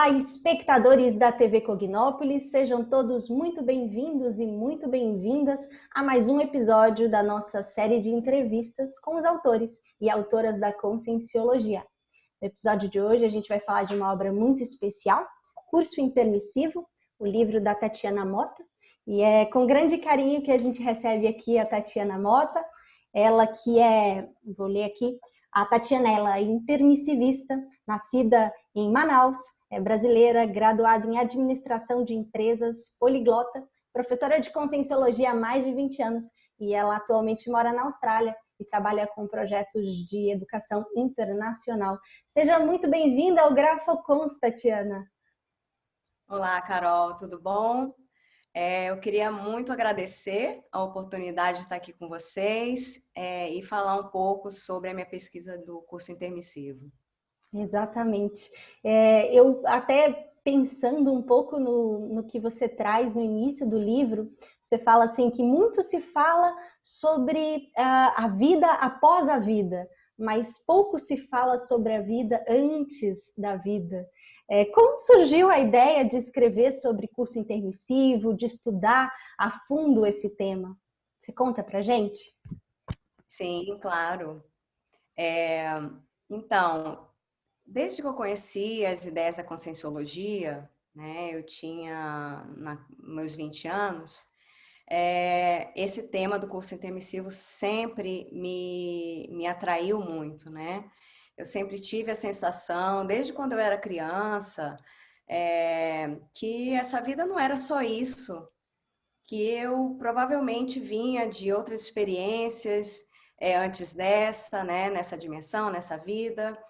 Olá, espectadores da TV Cognópolis, sejam todos muito bem-vindos e muito bem-vindas a mais um episódio da nossa série de entrevistas com os autores e autoras da Conscienciologia. No episódio de hoje a gente vai falar de uma obra muito especial, Curso Intermissivo, o livro da Tatiana Mota, e é com grande carinho que a gente recebe aqui a Tatiana Mota, ela que vou ler aqui, a Tatiana ela é intermissivista, nascida em Manaus, é brasileira, graduada em administração de empresas, poliglota, professora de Conscienciologia há mais de 20 anos e ela atualmente mora na Austrália e trabalha com projetos de educação internacional. Seja muito bem-vinda ao Grafocons, Tatiana. Olá, Carol, tudo bom? Eu queria muito agradecer a oportunidade de estar aqui com vocês e falar um pouco sobre a minha pesquisa do curso intermissivo. Exatamente. Eu até pensando um pouco no que você traz no início do livro, você fala assim que muito se fala sobre a vida após a vida, mas pouco se fala sobre a vida antes da vida. Como surgiu a ideia de escrever sobre curso intermissivo, de estudar a fundo esse tema? Você conta pra gente? Sim, claro. Então, desde que eu conheci as ideias da Conscienciologia, né, eu tinha meus 20 anos, esse tema do curso intermissivo sempre me atraiu muito, né? Eu sempre tive a sensação, desde quando eu era criança, que essa vida não era só isso, que eu provavelmente vinha de outras experiências antes dessa, né, nessa dimensão, nessa vida,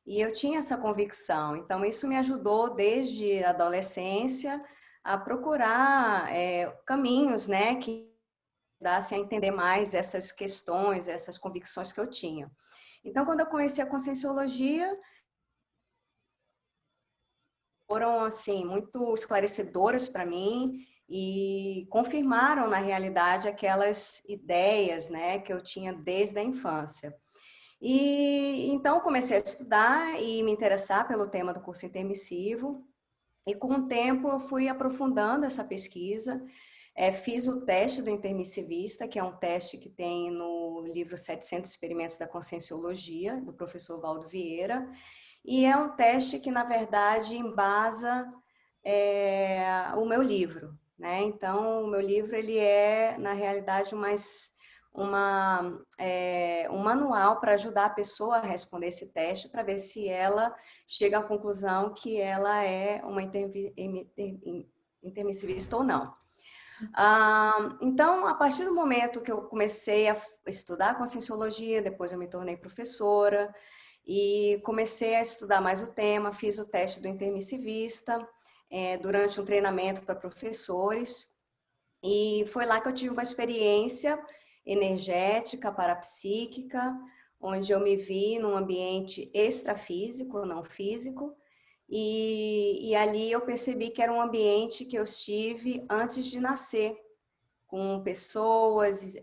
e eu tinha essa convicção. Então, isso me ajudou desde a adolescência a procurar caminhos, né, que ajudassem a entender mais essas questões, essas convicções que eu tinha. Então, quando eu conheci a Conscienciologia, foram assim muito esclarecedoras para mim e confirmaram na realidade aquelas ideias, né, que eu tinha desde a infância. E então comecei a estudar e me interessar pelo tema do curso intermissivo. E com o tempo eu fui aprofundando essa pesquisa. Fiz o teste do intermissivista, que é um teste que tem no livro 700 Experimentos da Conscienciologia, do professor Valdo Vieira. E é um teste que, na verdade, embasa o meu livro, né? Então, o meu livro, ele é, na realidade, um manual para ajudar a pessoa a responder esse teste, para ver se ela chega à conclusão que ela é uma intermissivista ou não. Então, a partir do momento que eu comecei a estudar Conscienciologia, depois eu me tornei professora, e comecei a estudar mais o tema, fiz o teste do intermissivista durante um treinamento para professores, e foi lá que eu tive uma experiência energética, parapsíquica, onde eu me vi num ambiente extrafísico, não físico, e ali eu percebi que era um ambiente que eu estive antes de nascer, com pessoas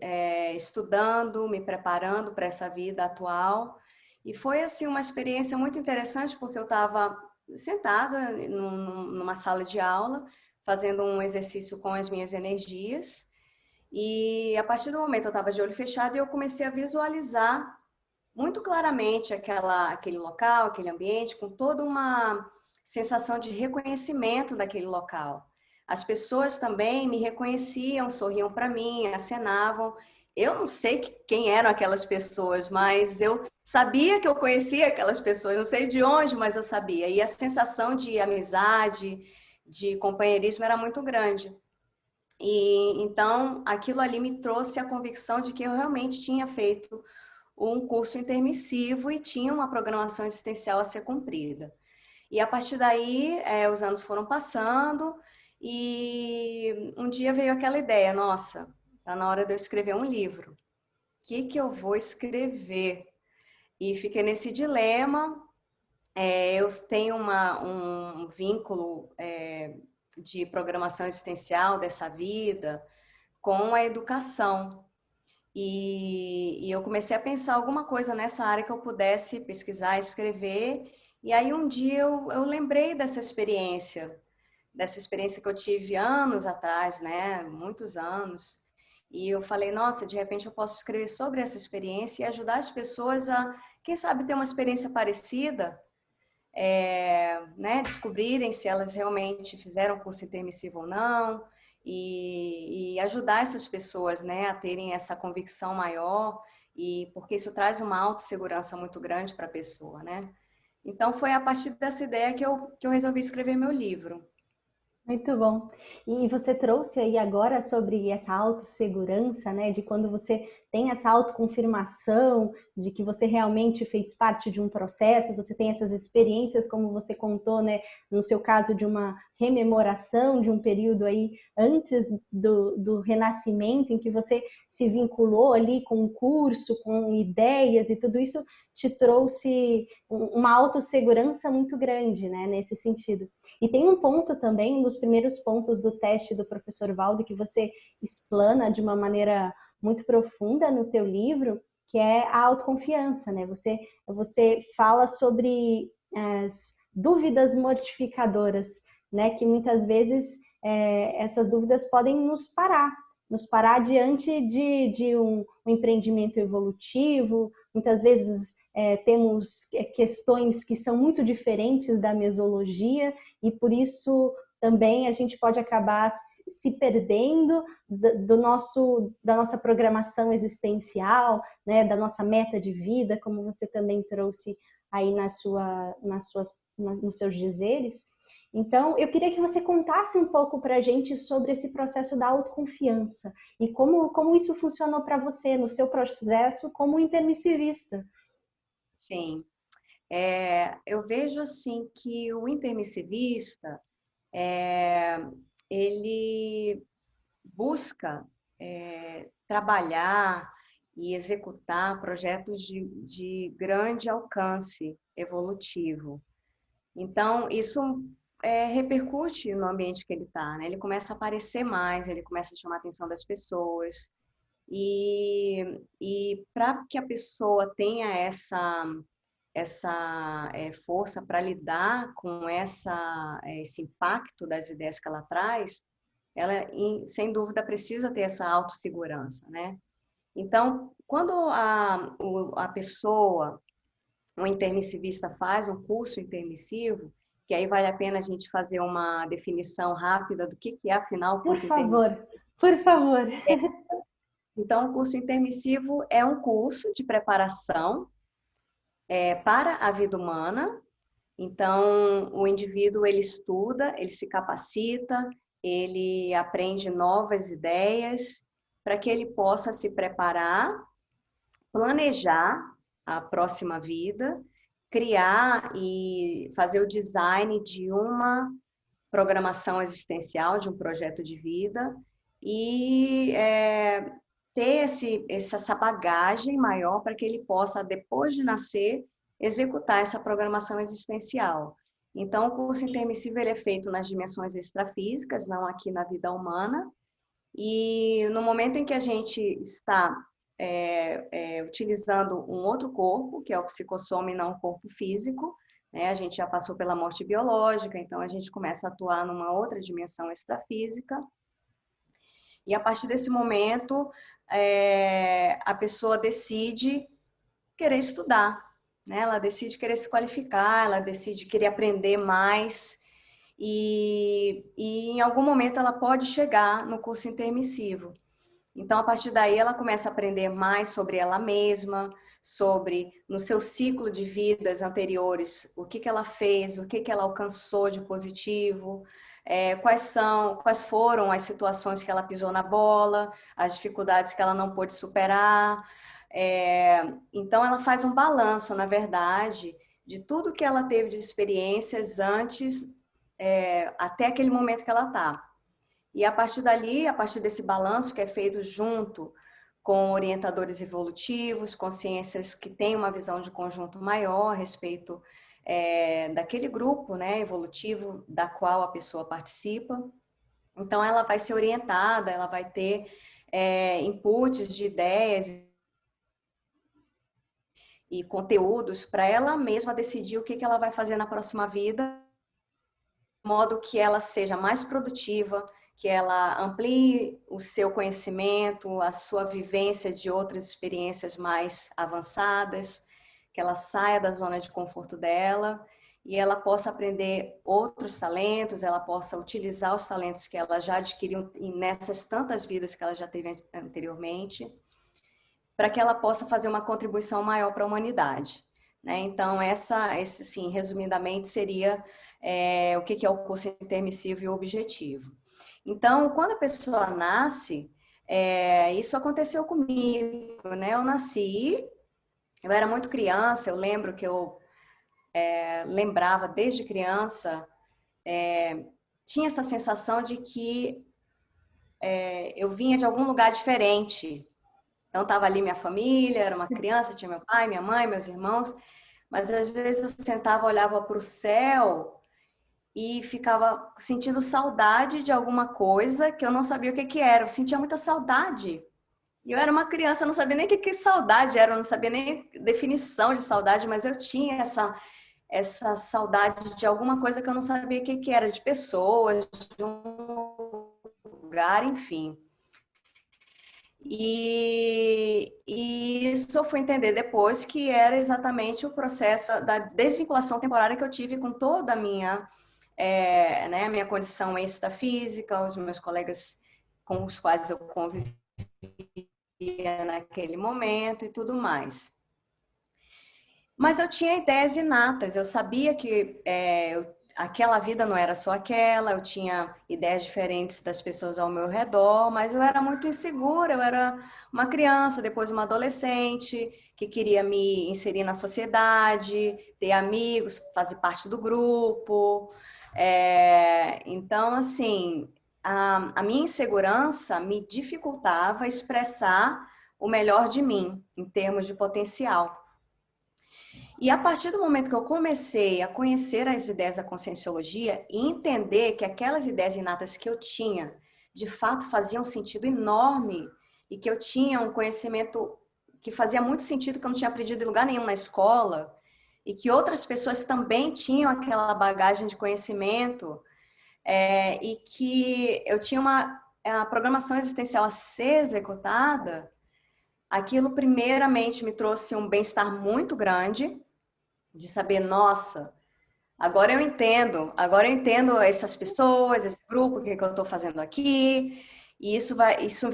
estudando, me preparando para essa vida atual. E foi assim uma experiência muito interessante, porque eu estava sentada numa sala de aula, fazendo um exercício com as minhas energias. E a partir do momento eu estava de olho fechado e eu comecei a visualizar muito claramente aquele local, aquele ambiente, com toda uma sensação de reconhecimento daquele local. As pessoas também me reconheciam, sorriam para mim, acenavam. Eu não sei quem eram aquelas pessoas, mas eu sabia que eu conhecia aquelas pessoas, não sei de onde, mas eu sabia. E a sensação de amizade, de companheirismo era muito grande. E então aquilo ali me trouxe a convicção de que eu realmente tinha feito um curso intermissivo e tinha uma programação existencial a ser cumprida. E a partir daí, os anos foram passando e um dia veio aquela ideia, nossa, está na hora de eu escrever um livro. O que eu vou escrever? E fiquei nesse dilema. Eu tenho um vínculo de programação existencial dessa vida com a educação. E eu comecei a pensar alguma coisa nessa área que eu pudesse pesquisar, escrever, E aí um dia eu lembrei dessa experiência que eu tive anos atrás, né? Muitos anos. E eu falei, nossa, de repente eu posso escrever sobre essa experiência e ajudar as pessoas a, quem sabe, ter uma experiência parecida, né? Descobrirem se elas realmente fizeram curso intermissivo ou não, e ajudar essas pessoas, né, a terem essa convicção maior, e porque isso traz uma autossegurança muito grande para a pessoa, né? Então foi a partir dessa ideia que eu resolvi escrever meu livro. Muito bom. E você trouxe aí agora sobre essa autossegurança, né? De quando você tem essa autoconfirmação de que você realmente fez parte de um processo, você tem essas experiências, como você contou, né? No seu caso, de uma rememoração de um período aí antes do renascimento, em que você se vinculou ali com um curso, com ideias e tudo isso te trouxe uma autossegurança muito grande, né? Nesse sentido. E tem um ponto também, um dos primeiros pontos do teste do professor Valdo, que você explana de uma maneira muito profunda no teu livro, que é a autoconfiança, né? Você fala sobre as dúvidas mortificadoras, né? Que muitas vezes essas dúvidas podem nos parar diante de um empreendimento evolutivo. Muitas vezes temos questões que são muito diferentes da mesologia, e por isso também a gente pode acabar se perdendo da nossa programação existencial, né, da nossa meta de vida, como você também trouxe aí nos seus dizeres. Então, eu queria que você contasse um pouco para a gente sobre esse processo da autoconfiança e como isso funcionou para você no seu processo como intermissivista. Sim, eu vejo assim que o intermissivista, ele busca trabalhar e executar projetos de grande alcance evolutivo. Então, isso repercute no ambiente que ele está, né? Ele começa a aparecer mais, ele começa a chamar a atenção das pessoas. E para que a pessoa tenha essa força para lidar com esse impacto das ideias que ela traz, ela, sem dúvida, precisa ter essa autossegurança, né? Então, quando a pessoa, um intermissivista, faz um curso intermissivo, que aí vale a pena a gente fazer uma definição rápida do que é, afinal, o Por curso favor, intermissivo. por favor. Então, o curso intermissivo é um curso de preparação para a vida humana. Então, o indivíduo, ele estuda, ele se capacita, ele aprende novas ideias para que ele possa se preparar, planejar a próxima vida, criar e fazer o design de uma programação existencial, de um projeto de vida e ter essa bagagem maior para que ele possa, depois de nascer, executar essa programação existencial. Então, o curso intermissivo ele é feito nas dimensões extrafísicas, não aqui na vida humana, e no momento em que a gente está utilizando um outro corpo, que é o psicossoma e não o corpo físico, né? A gente já passou pela morte biológica, então a gente começa a atuar numa outra dimensão extrafísica, e a partir desse momento a pessoa decide querer estudar, né? Ela decide querer se qualificar, ela decide querer aprender mais, e em algum momento ela pode chegar no curso intermissivo. Então, a partir daí, ela começa a aprender mais sobre ela mesma, sobre, no seu ciclo de vidas anteriores, o que ela fez, o que ela alcançou de positivo, quais foram as situações que ela pisou na bola, as dificuldades que ela não pôde superar. Então, ela faz um balanço, na verdade, de tudo que ela teve de experiências antes, até aquele momento que ela está. E a partir dali, a partir desse balanço que é feito junto com orientadores evolutivos, consciências que têm uma visão de conjunto maior a respeito daquele grupo, né, evolutivo da qual a pessoa participa. Então, ela vai ser orientada, ela vai ter inputs de ideias, e conteúdos para ela mesma decidir o que ela vai fazer na próxima vida, de modo que ela seja mais produtiva, que ela amplie o seu conhecimento, a sua vivência de outras experiências mais avançadas, que ela saia da zona de conforto dela e ela possa aprender outros talentos, ela possa utilizar os talentos que ela já adquiriu nessas tantas vidas que ela já teve anteriormente, para que ela possa fazer uma contribuição maior para a humanidade. Né? Então, esse, sim, resumidamente, seria o que é o curso intermissivo e objetivo. Então, quando a pessoa nasce, isso aconteceu comigo, né? Eu nasci, eu era muito criança, eu lembro que eu lembrava desde criança, tinha essa sensação de que eu vinha de algum lugar diferente. Então, estava ali minha família, era uma criança, tinha meu pai, minha mãe, meus irmãos, mas às vezes eu sentava, olhava para o céu e ficava sentindo saudade de alguma coisa que eu não sabia o que era. Eu sentia muita saudade. E eu era uma criança, eu não sabia nem o que saudade era, eu não sabia nem definição de saudade, mas eu tinha essa saudade de alguma coisa que eu não sabia o que era, de pessoas, de um lugar, enfim. E isso eu fui entender depois que era exatamente o processo da desvinculação temporária que eu tive com toda a minha, né, a minha condição extrafísica, os meus colegas com os quais eu convivia naquele momento e tudo mais. Mas eu tinha ideias inatas, eu sabia que aquela vida não era só aquela, eu tinha ideias diferentes das pessoas ao meu redor, mas eu era muito insegura, eu era uma criança, depois uma adolescente, que queria me inserir na sociedade, ter amigos, fazer parte do grupo. Então, assim, a minha insegurança me dificultava expressar o melhor de mim, em termos de potencial. E a partir do momento que eu comecei a conhecer as ideias da conscienciologia e entender que aquelas ideias inatas que eu tinha, de fato faziam um sentido enorme e que eu tinha um conhecimento que fazia muito sentido, que eu não tinha aprendido em lugar nenhum na escola, e que outras pessoas também tinham aquela bagagem de conhecimento, e que eu tinha a programação existencial a ser executada, aquilo primeiramente me trouxe um bem-estar muito grande, de saber, nossa, agora eu entendo essas pessoas, esse grupo, o que eu estou fazendo aqui, e isso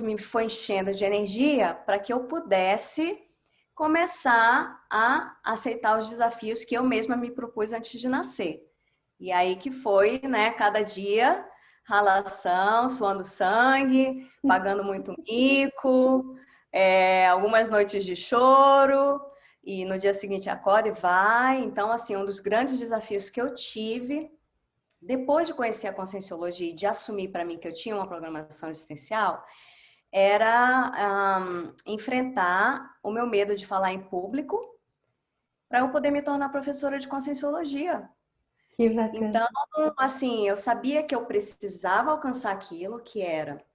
me foi enchendo de energia para que eu pudesse começar a aceitar os desafios que eu mesma me propus antes de nascer. E aí que foi, né, cada dia, ralação, suando sangue, pagando muito mico, algumas noites de choro, e no dia seguinte acorda e vai. Então, assim, um dos grandes desafios que eu tive, depois de conhecer a Conscienciologia e de assumir para mim que eu tinha uma programação existencial, era enfrentar o meu medo de falar em público para eu poder me tornar professora de Conscienciologia. Que bacana. Então, assim, eu sabia que eu precisava alcançar aquilo que era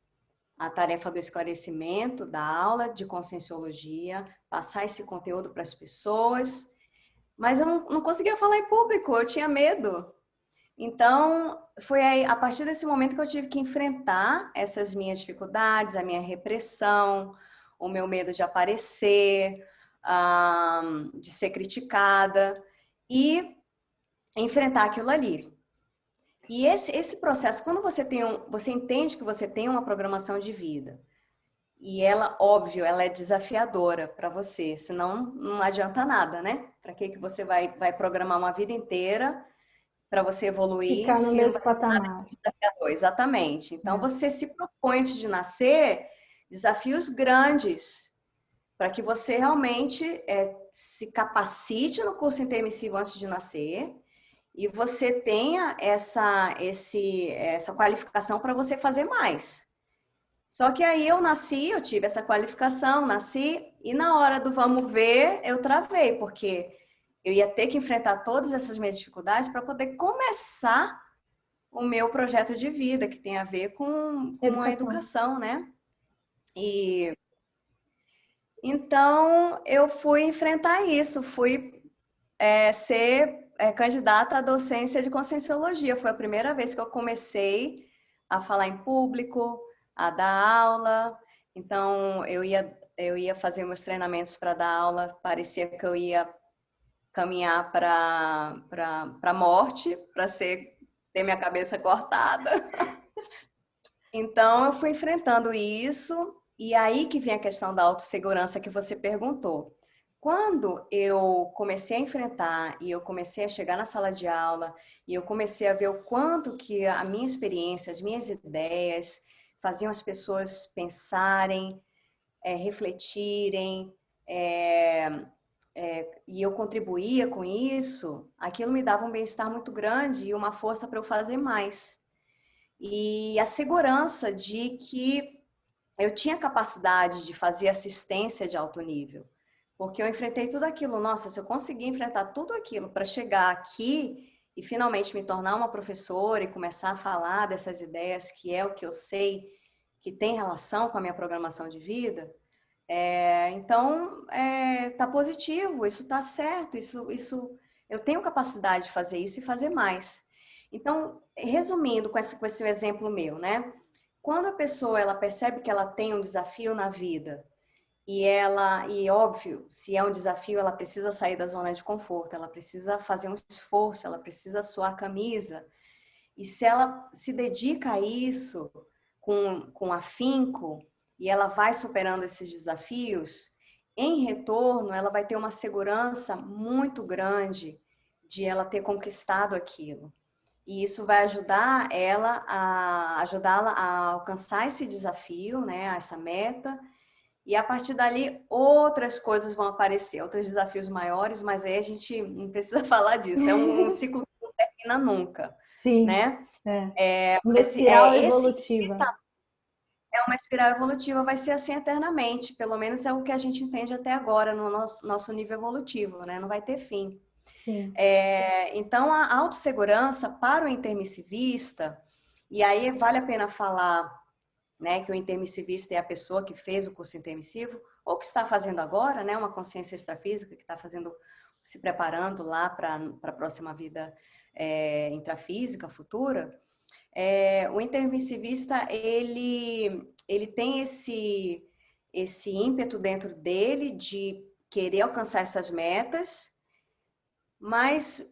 a tarefa do esclarecimento da aula de conscienciologia, passar esse conteúdo para as pessoas, mas eu não conseguia falar em público, eu tinha medo. Então, foi aí, a partir desse momento que eu tive que enfrentar essas minhas dificuldades, a minha repressão, o meu medo de aparecer, de ser criticada e enfrentar aquilo ali. E esse processo, quando você entende que você tem uma programação de vida, e ela, óbvio, ela é desafiadora para você, senão não adianta nada, né? Para que você vai programar uma vida inteira para você evoluir? Ficar no Se não mesmo vai ter nada patamar. desafiador, exatamente. Então, você se propõe antes de nascer desafios grandes, para que você realmente se capacite no curso intermissivo antes de nascer, e você tenha essa qualificação para você fazer mais. Só que aí eu tive essa qualificação, nasci, e na hora do vamos ver, eu travei, porque eu ia ter que enfrentar todas essas minhas dificuldades para poder começar o meu projeto de vida, que tem a ver com a educação, né? Então, eu fui enfrentar isso, fui ser candidata à docência de Conscienciologia. Foi a primeira vez que eu comecei a falar em público, a dar aula. Então, eu ia fazer meus treinamentos para dar aula, parecia que eu ia caminhar para a morte, para ter minha cabeça cortada. Então, eu fui enfrentando isso, e aí que vem a questão da autossegurança que você perguntou. Quando eu comecei a enfrentar e eu comecei a chegar na sala de aula e eu comecei a ver o quanto que a minha experiência, as minhas ideias faziam as pessoas pensarem, refletirem, e eu contribuía com isso, aquilo me dava um bem-estar muito grande e uma força para eu fazer mais. E a segurança de que eu tinha capacidade de fazer assistência de alto nível, porque eu enfrentei tudo aquilo. Nossa, se eu conseguir enfrentar tudo aquilo para chegar aqui e finalmente me tornar uma professora e começar a falar dessas ideias, que é o que eu sei que tem relação com a minha programação de vida, então tá positivo, isso tá certo, isso eu tenho capacidade de fazer isso e fazer mais. Então, resumindo com esse exemplo meu, né? Quando a pessoa ela percebe que ela tem um desafio na vida e óbvio, se é um desafio, ela precisa sair da zona de conforto, ela precisa fazer um esforço, ela precisa suar a camisa. E se ela se dedica a isso com afinco e ela vai superando esses desafios, em retorno ela vai ter uma segurança muito grande de ela ter conquistado aquilo. E isso vai ajudá-la a alcançar esse desafio, né, essa meta. E a partir dali outras coisas vão aparecer, outros desafios maiores, mas aí a gente não precisa falar disso. É um ciclo que não termina nunca, Sim, né? uma espiral Esse evolutiva. é uma espiral evolutiva, vai ser assim eternamente. Pelo menos é o que a gente entende até agora no nosso nível evolutivo, né? Não vai ter fim. Sim. Então, a autossegurança para o intermissivista, e aí vale a pena falar, né, que o intermissivista é a pessoa que fez o curso intermissivo, ou que está fazendo agora, né, uma consciência extrafísica que está se preparando lá para a próxima vida intrafísica futura. O intermissivista, ele tem esse ímpeto dentro dele de querer alcançar essas metas, mas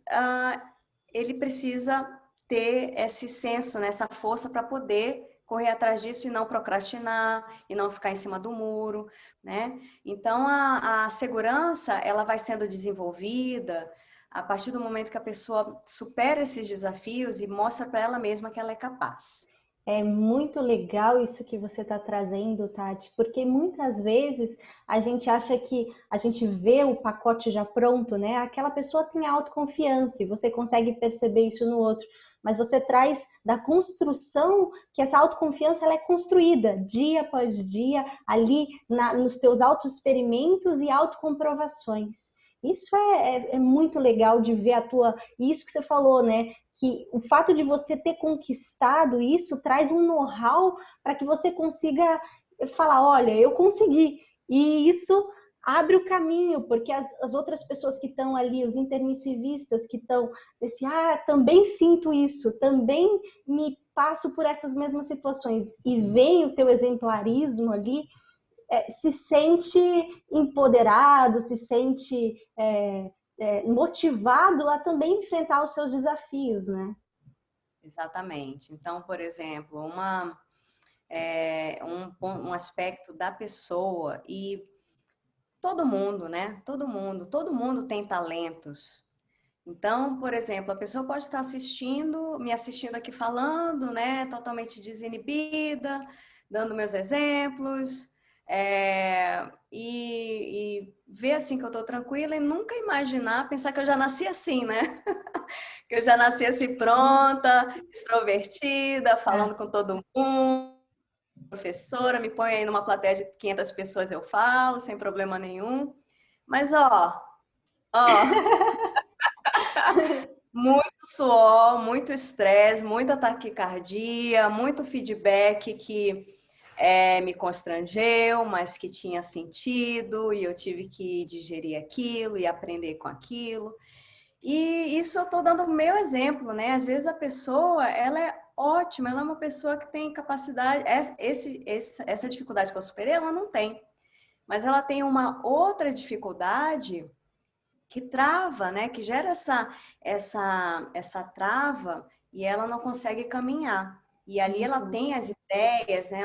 ele precisa ter esse senso, né, essa força para poder correr atrás disso e não procrastinar, e não ficar em cima do muro, né? Então, a segurança, ela vai sendo desenvolvida a partir do momento que a pessoa supera esses desafios e mostra para ela mesma que ela é capaz. É muito legal isso que você está trazendo, Tati, porque muitas vezes a gente acha que a gente vê o pacote já pronto, né? Aquela pessoa tem autoconfiança e você consegue perceber isso no outro, mas você traz da construção que essa autoconfiança ela é construída dia após dia ali nos teus autoexperimentos e autocomprovações. Isso é muito legal de ver a tua. Isso que você falou, né? Que o fato de você ter conquistado isso traz um know-how para que você consiga falar, olha, eu consegui. E isso abre o caminho, porque as outras pessoas que estão ali, os intermissivistas que estão desse, também sinto isso, também me passo por essas mesmas situações, e vem o teu exemplarismo ali, se sente empoderado, se sente motivado a também enfrentar os seus desafios, né? Exatamente. Então, por exemplo, um aspecto da pessoa e todo mundo, né? Todo mundo tem talentos. Então, por exemplo, a pessoa pode estar me assistindo aqui falando, né? Totalmente desinibida, dando meus exemplos, e ver assim que eu estou tranquila e nunca imaginar, pensar que eu já nasci assim, né? Que eu já nasci assim pronta, extrovertida, falando com todo mundo, professora, me põe aí numa plateia de 500 pessoas, eu falo, sem problema nenhum. Mas, ó, muito suor, muito estresse, muita taquicardia, muito feedback que me constrangeu, mas que tinha sentido e eu tive que digerir aquilo e aprender com aquilo. E isso eu estou dando o meu exemplo, né? Às vezes a pessoa, ela é ótima, ela é uma pessoa que tem capacidade, essa dificuldade que eu superei, ela não tem. Mas ela tem uma outra dificuldade que trava, né? Que gera essa trava e ela não consegue caminhar. E ali ela tem as ideias, né?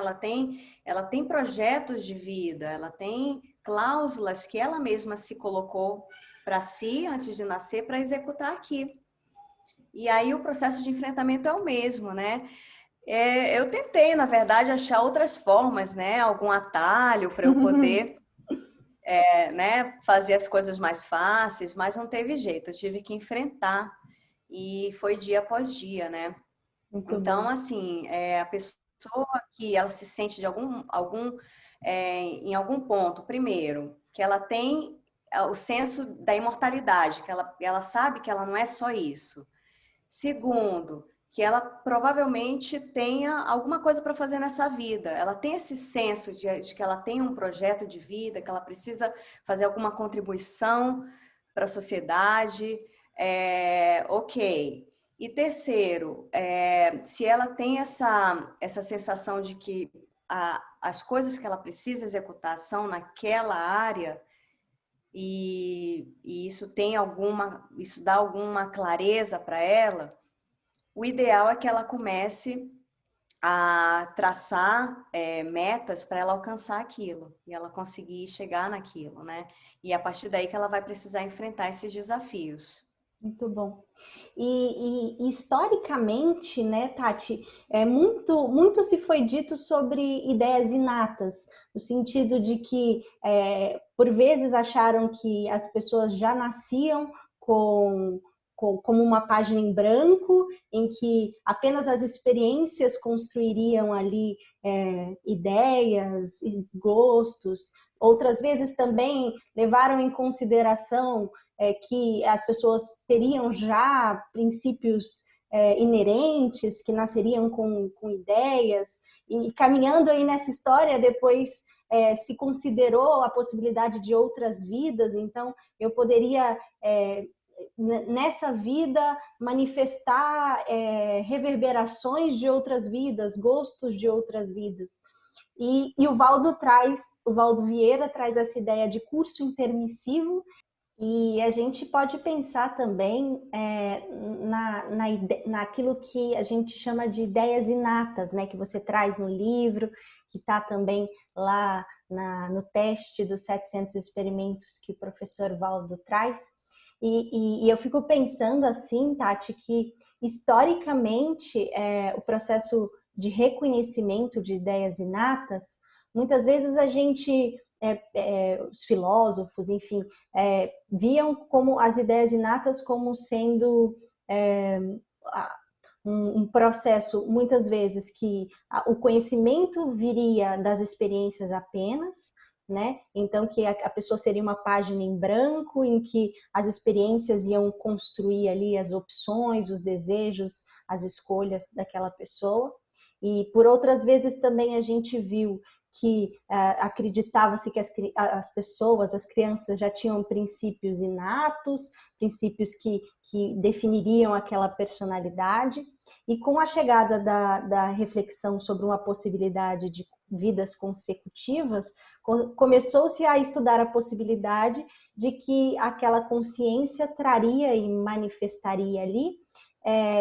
Ela tem projetos de vida, ela tem cláusulas que ela mesma se colocou para si antes de nascer para executar aqui. E aí o processo de enfrentamento é o mesmo, né? Eu tentei, na verdade, achar outras formas, né? Algum atalho para eu poder né, fazer as coisas mais fáceis, mas não teve jeito, eu tive que enfrentar e foi dia após dia, né? Muito Então, bom. assim, a pessoa que ela se sente de em algum ponto, primeiro, que ela tem o senso da imortalidade, que ela sabe que ela não é só isso. Segundo, que ela provavelmente tenha alguma coisa para fazer nessa vida. Ela tem esse senso de que ela tem um projeto de vida, que ela precisa fazer alguma contribuição para a sociedade. Ok. E terceiro, se ela tem essa sensação de que as coisas que ela precisa executar são naquela área, e isso dá alguma clareza para ela, o ideal é que ela comece a traçar metas para ela alcançar aquilo e ela conseguir chegar naquilo, né? E é a partir daí que ela vai precisar enfrentar esses desafios. Muito bom. E historicamente, né, Tati, muito se foi dito sobre ideias inatas, no sentido de que, por vezes, acharam que as pessoas já nasciam como uma página em branco, em que apenas as experiências construiriam ali ideias e gostos. Outras vezes também levaram em consideração que as pessoas teriam já princípios inerentes, que nasceriam com ideias, e caminhando aí nessa história, depois se considerou a possibilidade de outras vidas, então eu poderia, nessa vida, manifestar reverberações de outras vidas, gostos de outras vidas. E o Valdo Vieira traz essa ideia de curso intermissivo. E a gente pode pensar também naquilo que a gente chama de ideias inatas, né? Que você traz no livro, que está também lá no teste dos 700 experimentos que o professor Valdo traz. E eu fico pensando assim, Tati, que historicamente o processo de reconhecimento de ideias inatas, muitas vezes a gente os filósofos, enfim, viam como as ideias inatas como sendo um processo, muitas vezes, que o conhecimento viria das experiências apenas, né? Então, que a pessoa seria uma página em branco, em que as experiências iam construir ali as opções, os desejos, as escolhas daquela pessoa. E por outras vezes também a gente viu que acreditava-se que as pessoas, as crianças já tinham princípios inatos, princípios que definiriam aquela personalidade. E com a chegada da reflexão sobre uma possibilidade de vidas consecutivas, começou-se a estudar a possibilidade de que aquela consciência traria e manifestaria ali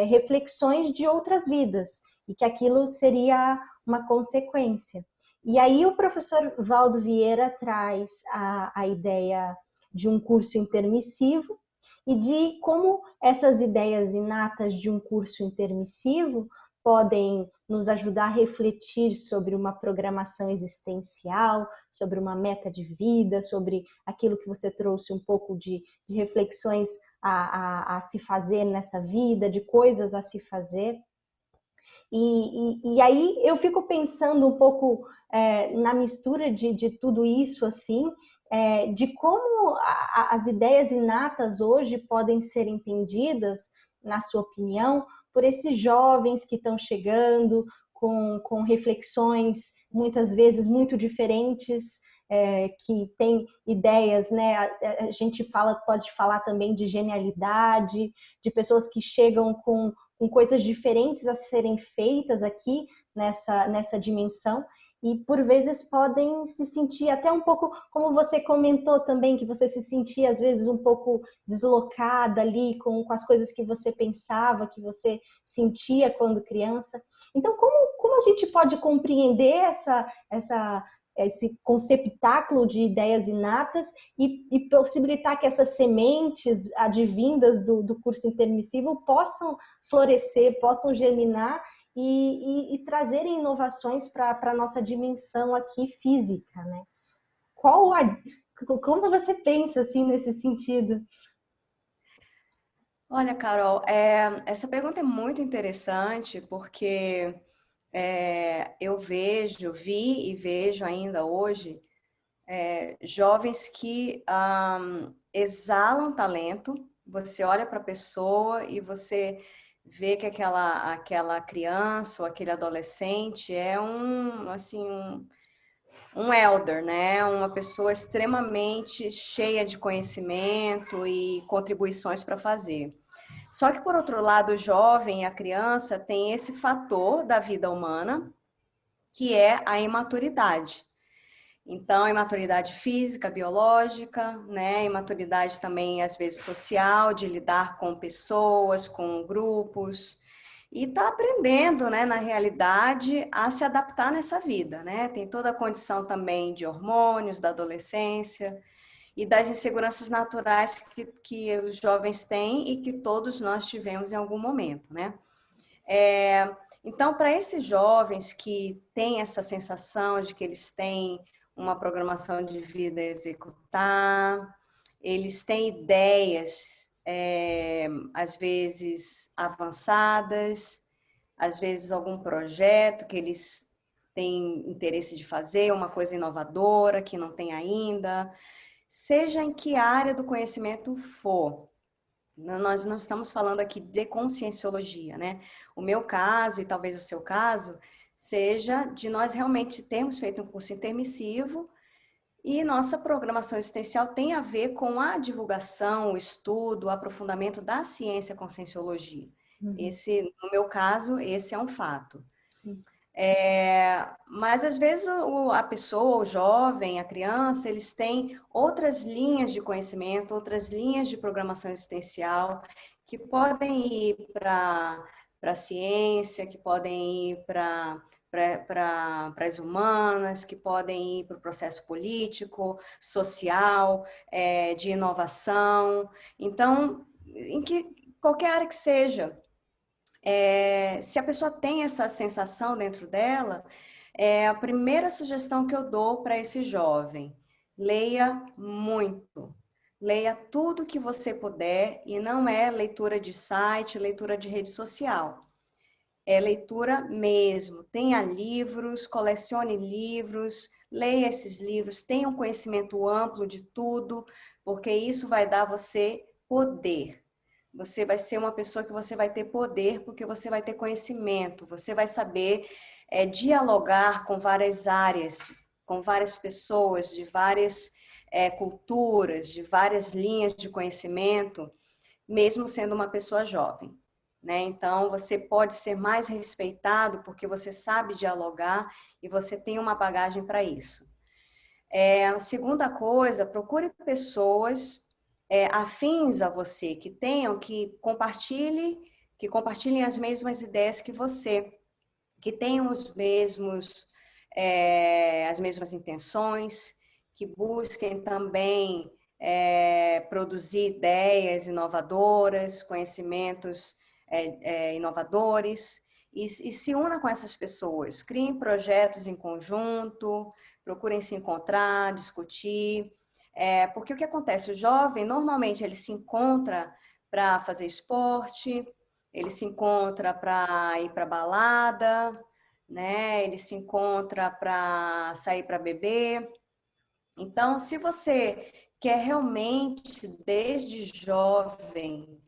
reflexões de outras vidas, e que aquilo seria uma consequência. E aí o professor Valdo Vieira traz a ideia de um curso intermissivo e de como essas ideias inatas de um curso intermissivo podem nos ajudar a refletir sobre uma programação existencial, sobre uma meta de vida, sobre aquilo que você trouxe um pouco de reflexões a se fazer nessa vida, de coisas a se fazer. E aí eu fico pensando um pouco na mistura de tudo isso, assim, de como as ideias inatas hoje podem ser entendidas, na sua opinião, por esses jovens que estão chegando com reflexões, muitas vezes muito diferentes, que tem ideias, né? A gente pode falar também de genialidade, de pessoas que chegam com coisas diferentes a serem feitas aqui nessa dimensão, e por vezes podem se sentir até um pouco, como você comentou também, que você se sentia às vezes um pouco deslocada ali com as coisas que você pensava, que você sentia quando criança. Então, como a gente pode compreender esse conceptáculo de ideias inatas e possibilitar que essas sementes advindas do curso intermissivo possam florescer, possam germinar e trazerem inovações para a nossa dimensão aqui física, né? Como você pensa assim nesse sentido? Olha, Carol, essa pergunta é muito interessante porque eu vi e vejo ainda hoje jovens que exalam talento. Você olha para a pessoa e você vê que aquela criança ou aquele adolescente é um elder, né? Uma pessoa extremamente cheia de conhecimento e contribuições para fazer. Só que, por outro lado, o jovem e a criança têm esse fator da vida humana, que é a imaturidade. Então, imaturidade física, biológica, né? Imaturidade também, às vezes, social, de lidar com pessoas, com grupos. E está aprendendo, né, na realidade, a se adaptar nessa vida, né? Tem toda a condição também de hormônios, da adolescência e das inseguranças naturais que os jovens têm e que todos nós tivemos em algum momento, né? Então, para esses jovens que têm essa sensação de que eles têm uma programação de vida a executar, eles têm ideias, às vezes avançadas, às vezes algum projeto que eles têm interesse de fazer, uma coisa inovadora que não tem ainda, seja em que área do conhecimento for. Nós não estamos falando aqui de conscienciologia, né? O meu caso, e talvez o seu caso, seja de nós realmente termos feito um curso intermissivo e nossa programação existencial tem a ver com a divulgação, o estudo, o aprofundamento da ciência conscienciologia. Uhum. No meu caso, esse é um fato. Sim. Mas às vezes a pessoa, o jovem, a criança, eles têm outras linhas de conhecimento, outras linhas de programação existencial que podem ir para a ciência, que podem ir para as humanas, que podem ir para o processo político, social, de inovação. Então, qualquer área que seja, se a pessoa tem essa sensação dentro dela, a primeira sugestão que eu dou para esse jovem: leia muito. Leia tudo que você puder, e não é leitura de site, leitura de rede social. É leitura mesmo. Tenha livros, colecione livros, leia esses livros, tenha um conhecimento amplo de tudo, porque isso vai dar a você poder. Você vai ser uma pessoa que você vai ter poder porque você vai ter conhecimento, você vai saber dialogar com várias áreas, com várias pessoas de várias culturas, de várias linhas de conhecimento, mesmo sendo uma pessoa jovem, né? Então, você pode ser mais respeitado porque você sabe dialogar e você tem uma bagagem para isso. A segunda coisa, procure pessoas afins a você, que compartilhem as mesmas ideias que você, que tenham as mesmas intenções, que busquem também produzir ideias inovadoras, conhecimentos inovadores, e se una com essas pessoas, criem projetos em conjunto, procurem se encontrar, discutir, porque o que acontece? O jovem, normalmente, ele se encontra para fazer esporte, ele se encontra para ir para balada, né? Ele se encontra para sair para beber. Então, se você quer realmente, desde jovem,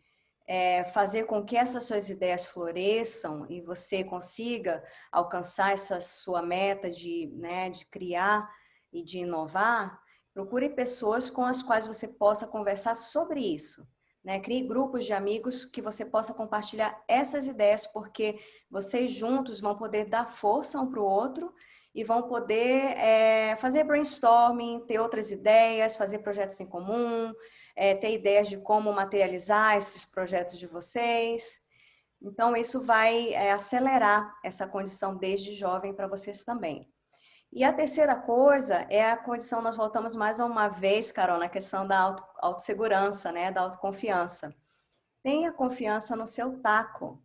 fazer com que essas suas ideias floresçam e você consiga alcançar essa sua meta de, né, de criar e de inovar, procure pessoas com as quais você possa conversar sobre isso. Né? Crie grupos de amigos que você possa compartilhar essas ideias, porque vocês juntos vão poder dar força um para o outro e vão poder fazer brainstorming, ter outras ideias, fazer projetos em comum, ter ideias de como materializar esses projetos de vocês. Então, isso vai acelerar essa condição desde jovem para vocês também. E a terceira coisa é a condição, nós voltamos mais uma vez, Carol, na questão da autossegurança, né? Da autoconfiança. Tenha confiança no seu taco.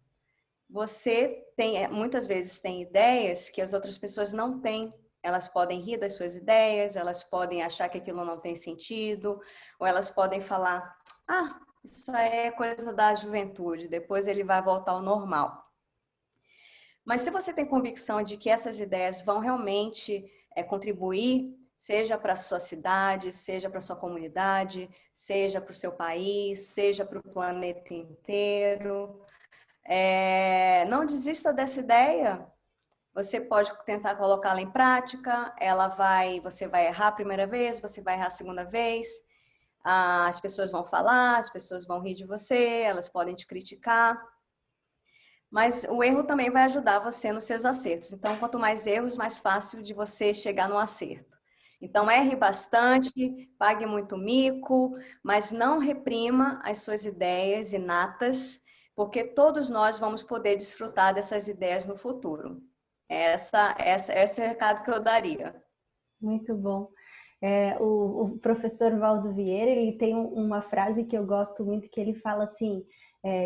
Você tem, muitas vezes tem ideias que as outras pessoas não têm. Elas podem rir das suas ideias, elas podem achar que aquilo não tem sentido, ou elas podem falar, ah, isso é coisa da juventude, depois ele vai voltar ao normal. Mas se você tem convicção de que essas ideias vão realmente contribuir, seja para a sua cidade, seja para a sua comunidade, seja para o seu país, seja para o planeta inteiro, não desista dessa ideia. Você pode tentar colocá-la em prática, você vai errar a primeira vez, você vai errar a segunda vez, as pessoas vão falar, as pessoas vão rir de você, elas podem te criticar, mas o erro também vai ajudar você nos seus acertos. Então, quanto mais erros, mais fácil de você chegar no acerto. Então, erre bastante, pague muito mico, mas não reprima as suas ideias inatas, porque todos nós vamos poder desfrutar dessas ideias no futuro. Esse é o recado que eu daria. Muito bom. O professor Valdo Vieira, ele tem uma frase que eu gosto muito, que ele fala assim,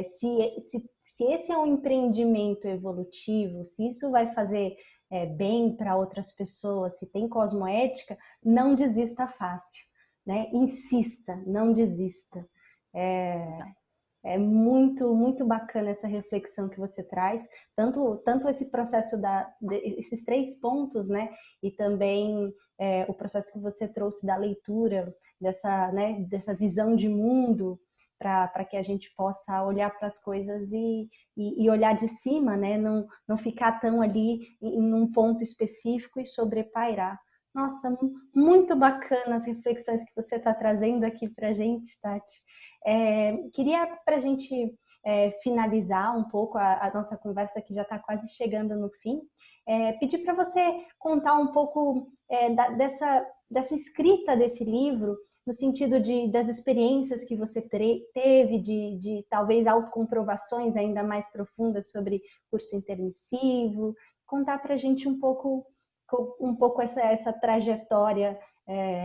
se esse é um empreendimento evolutivo, se isso vai fazer bem para outras pessoas, se tem cosmoética, não desista fácil, né? Insista, não desista. É muito, muito bacana essa reflexão que você traz, tanto esse processo esses 3 pontos, né? E também o processo que você trouxe da leitura, dessa visão de mundo, para que a gente possa olhar para as coisas e olhar de cima, né? Não ficar tão ali em um ponto específico e sobrepairar. Nossa, muito bacana as reflexões que você está trazendo aqui para a gente, Tati. Queria, para a gente finalizar um pouco a nossa conversa, que já está quase chegando no fim, pedir para você contar um pouco dessa escrita desse livro, no sentido das experiências que você teve, de talvez autocomprovações ainda mais profundas sobre curso intermissivo, contar para a gente um pouco essa trajetória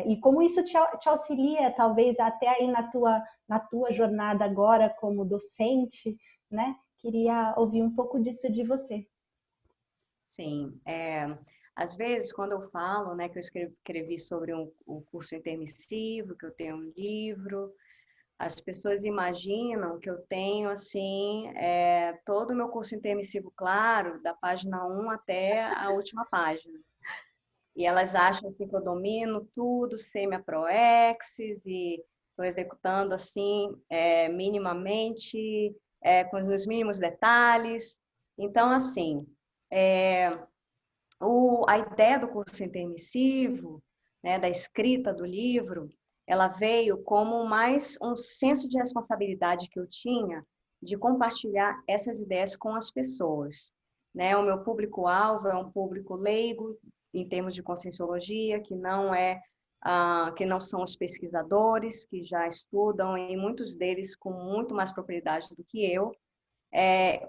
e como isso te auxilia, talvez até aí na tua jornada agora como docente, né? Queria ouvir um pouco disso de você. Sim, às vezes quando eu falo, né, que eu escrevi sobre o curso intermissivo, que eu tenho um livro, as pessoas imaginam que eu tenho, assim, todo o meu curso intermissivo, claro, da página 1 até a última página. E elas acham, assim, que eu domino tudo, sei minha proexis e estou executando, assim, minimamente, com os mínimos detalhes. Então, assim, a ideia do curso intermissivo, né, da escrita do livro, ela veio como mais um senso de responsabilidade que eu tinha de compartilhar essas ideias com as pessoas. Né? O meu público-alvo é um público leigo em termos de conscienciologia, que não são os pesquisadores, que já estudam, e muitos deles com muito mais propriedade do que eu,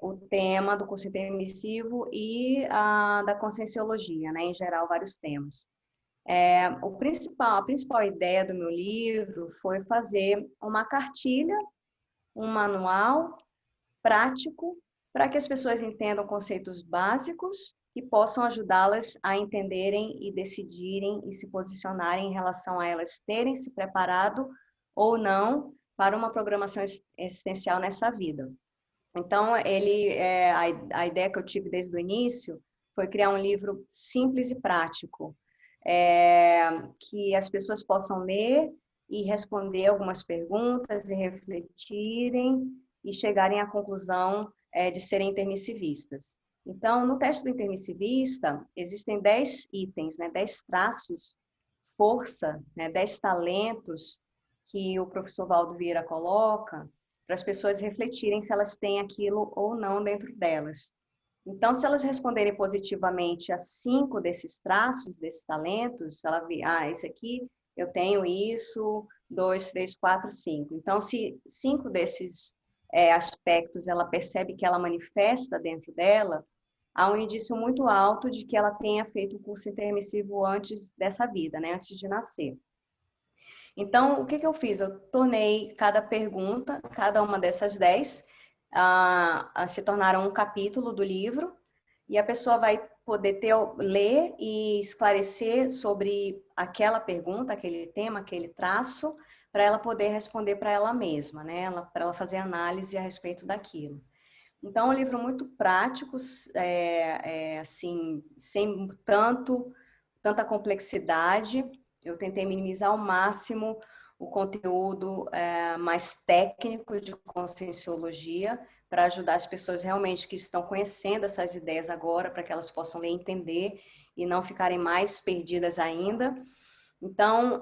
o tema do curso intermissivo e da conscienciologia, né? Em geral, vários temas. A principal ideia do meu livro foi fazer uma cartilha, um manual prático, para que as pessoas entendam conceitos básicos e possam ajudá-las a entenderem e decidirem e se posicionarem em relação a elas terem se preparado ou não para uma programação existencial nessa vida. Então, a ideia que eu tive desde o início foi criar um livro simples e prático, que as pessoas possam ler e responder algumas perguntas e refletirem e chegarem à conclusão de serem intermissivistas. Então, no teste do intermissivista, existem 10 itens, né, 10 traços, força, né, 10 talentos que o professor Valdo Vieira coloca para as pessoas refletirem se elas têm aquilo ou não dentro delas. Então, se elas responderem positivamente a 5 desses traços, desses talentos, ela vê, esse aqui eu tenho isso, 2, 3, 4, 5. Então, se 5 desses aspectos ela percebe que ela manifesta dentro dela, há um indício muito alto de que ela tenha feito o curso intermissivo antes dessa vida, né? Antes de nascer. Então, o que eu fiz? Eu tornei cada pergunta, cada uma dessas 10, se tornaram um capítulo do livro, e a pessoa vai poder ler e esclarecer sobre aquela pergunta, aquele tema, aquele traço, para ela poder responder para ela mesma, né? Para ela fazer análise a respeito daquilo. Então, é um livro muito prático, assim, sem tanta complexidade. Eu tentei minimizar ao máximo o conteúdo mais técnico de conscienciologia, para ajudar as pessoas realmente que estão conhecendo essas ideias agora, para que elas possam ler e entender e não ficarem mais perdidas ainda. Então,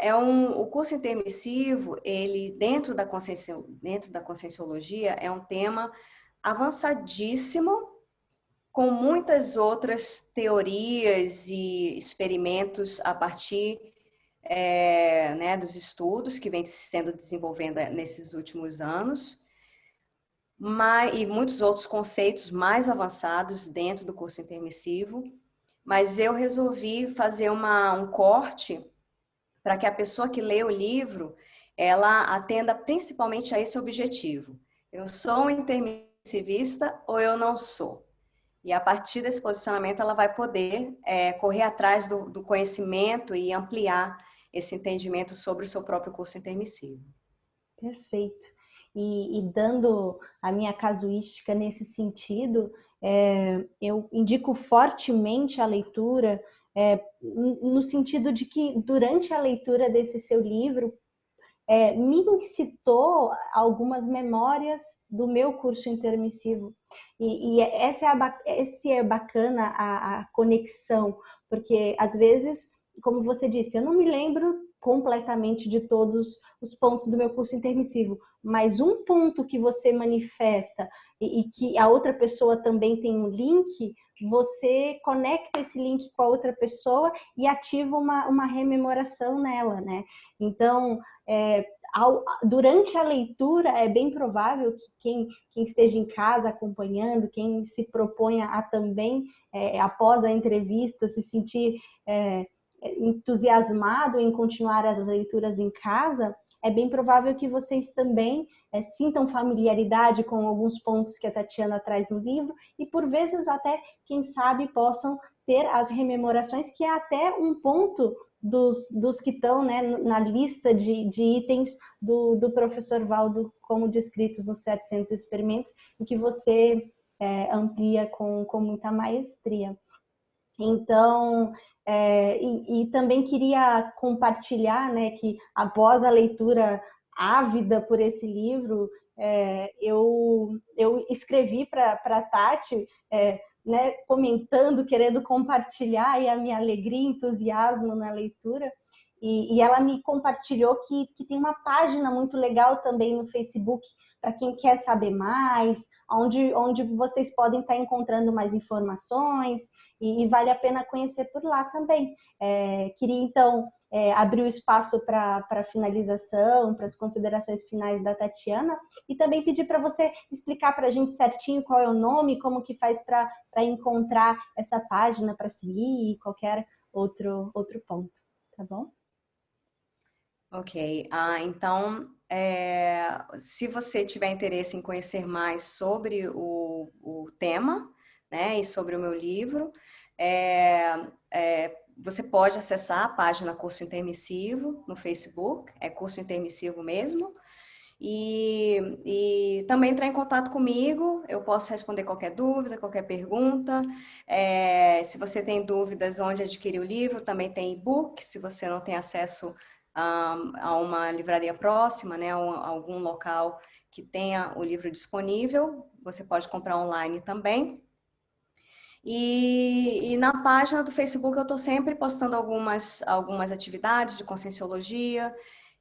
o curso intermissivo, ele, dentro da conscienciologia, é um tema avançadíssimo, com muitas outras teorias e experimentos a partir né, dos estudos que vem sendo desenvolvendo nesses últimos anos, e muitos outros conceitos mais avançados dentro do curso intermissivo, mas eu resolvi fazer um corte para que a pessoa que lê o livro, ela atenda principalmente a esse objetivo. Eu sou um intermissivista ou eu não sou? E a partir desse posicionamento, ela vai poder correr atrás do conhecimento e ampliar esse entendimento sobre o seu próprio curso intermissivo. Perfeito. E dando a minha casuística nesse sentido, eu indico fortemente a leitura, no sentido de que durante a leitura desse seu livro, me incitou algumas memórias do meu curso intermissivo. E esse é bacana a conexão, porque às vezes, como você disse, eu não me lembro completamente de todos os pontos do meu curso intermissivo, mas um ponto que você manifesta e que a outra pessoa também tem um link, você conecta esse link com a outra pessoa e ativa uma rememoração nela, né? Então, durante a leitura, é bem provável que quem esteja em casa acompanhando, quem se proponha a também, após a entrevista, se sentir entusiasmado em continuar as leituras em casa, é bem provável que vocês também sintam familiaridade com alguns pontos que a Tatiana traz no livro e, por vezes, até, quem sabe, possam ter as rememorações, que é até um ponto dos que estão, né, na lista de itens do professor Valdo, como descritos nos 700 experimentos, e que você amplia com muita maestria. Então, e também queria compartilhar, né, que após a leitura ávida por esse livro, eu escrevi para a Tati, né, comentando, querendo compartilhar aí a minha alegria e entusiasmo na leitura, e ela me compartilhou que tem uma página muito legal também no Facebook para quem quer saber mais, onde vocês podem estar encontrando mais informações, e vale a pena conhecer por lá também. Queria então abrir o espaço para a finalização, para as considerações finais da Tatiana, e também pedir para você explicar para a gente certinho qual é o nome, como que faz para encontrar essa página, para seguir e qualquer outro ponto, tá bom? Ok, então, se você tiver interesse em conhecer mais sobre o tema, né, e sobre o meu livro, você pode acessar a página Curso Intermissivo no Facebook, é Curso Intermissivo mesmo, e também entrar em contato comigo, eu posso responder qualquer dúvida, qualquer pergunta. Se você tem dúvidas onde adquirir o livro, também tem e-book, se você não tem acesso a uma livraria próxima, né, a algum local que tenha o livro disponível, você pode comprar online também. E na página do Facebook eu estou sempre postando algumas atividades de conscienciologia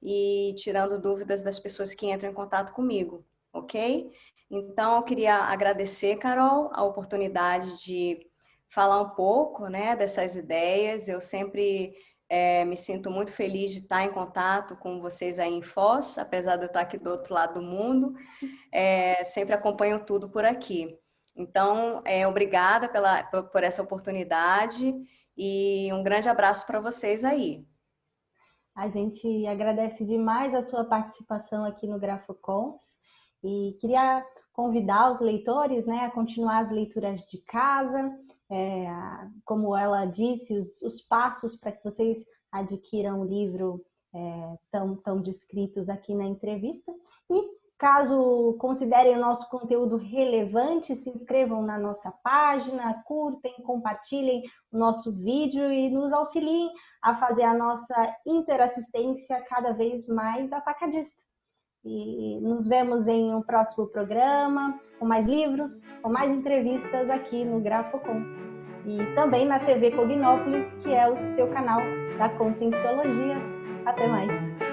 e tirando dúvidas das pessoas que entram em contato comigo, ok? Então, eu queria agradecer, Carol, a oportunidade de falar um pouco, né, dessas ideias. Eu sempre me sinto muito feliz de estar em contato com vocês aí em Foz, apesar de eu estar aqui do outro lado do mundo. Sempre acompanho tudo por aqui. Então, obrigada por essa oportunidade e um grande abraço para vocês aí. A gente agradece demais a sua participação aqui no GrafoCons e queria convidar os leitores, né, a continuar as leituras de casa, como ela disse, os passos para que vocês adquiram o livro tão descritos aqui na entrevista. E caso considerem o nosso conteúdo relevante, se inscrevam na nossa página, curtem, compartilhem o nosso vídeo e nos auxiliem a fazer a nossa interassistência cada vez mais atacadista. E nos vemos em um próximo programa, com mais livros, com mais entrevistas aqui no GrafoCons. E também na TV Cognópolis, que é o seu canal da Conscienciologia. Até mais!